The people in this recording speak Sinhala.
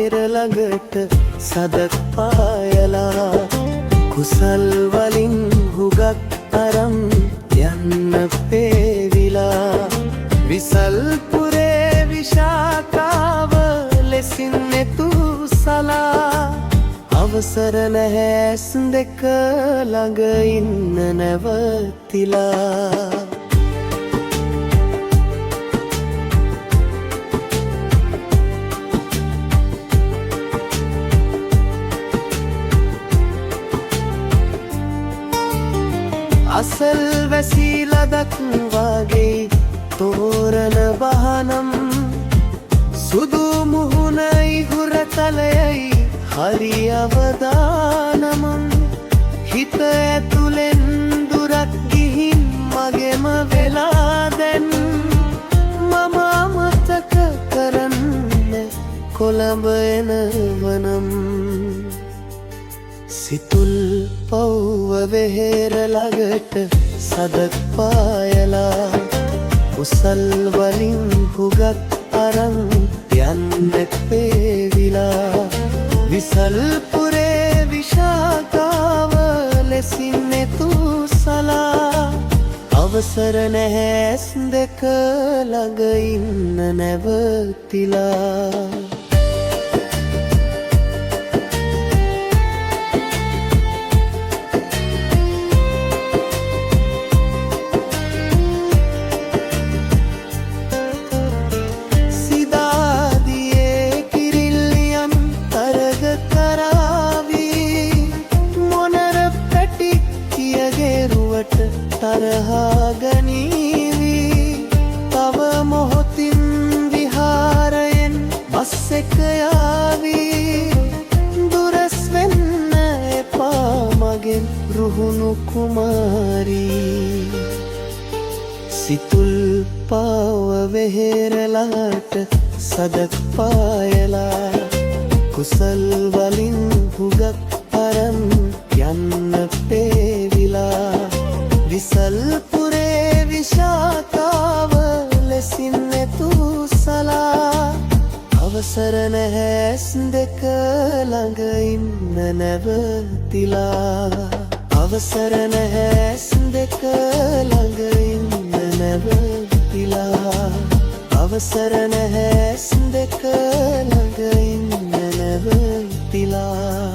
වෙහෙර ළඟට සදක් පායලා කුසල් වලින් හුගක් අරන් යන්න පේවිලා විසල්පුරේ විශාකාව ලෙසින් එතුසලා අවසර නැහැස් දෙක ළඟ ඉන්න නැවතිලා අසල් වැසිලදක් වගේ තෝරන බහනම් සුදු මුහුණයි හුරතලයයි හරි අවදානමන් හිත ඇතුලෙන් දුරක් ගිහින් මගෙම වෙලා දැන් මම අමතක කරන්න කොළඹ එනවනම් සිතුල් පව්ව වෙහෙර ළඟට සදක් පායලා කුසල් වලින් හුගක් අරන් යන්න පේවිලා විසල්පුරේ විශාකාව ලෙසින් එතුසලා අවසර නැහැස් දෙක ළඟ ඉන්න නැවතිලා තරහා ගනීවී තව මොහොතින් විහාරයෙන් බස් එක යාවී දුරස් වෙන්න එපා මගෙන් රුහුණු කුමාරී සිතුල් පාව වෙහෙර ළඟට සදක් පායලා කුසල් වලින් හුගක් අරන් යන්න පේවිලා විසල්පුරේ විශාකාව ලෙසින් එතුසලා අවසර නැහැස් දෙක ළඟ ඉන්න නැවතිලා අවසර නැහැස් දෙක ළඟ ඉන්න නැවතිලා අවසර නැහැස් දෙක ළඟ ඉන්න නැවතිලා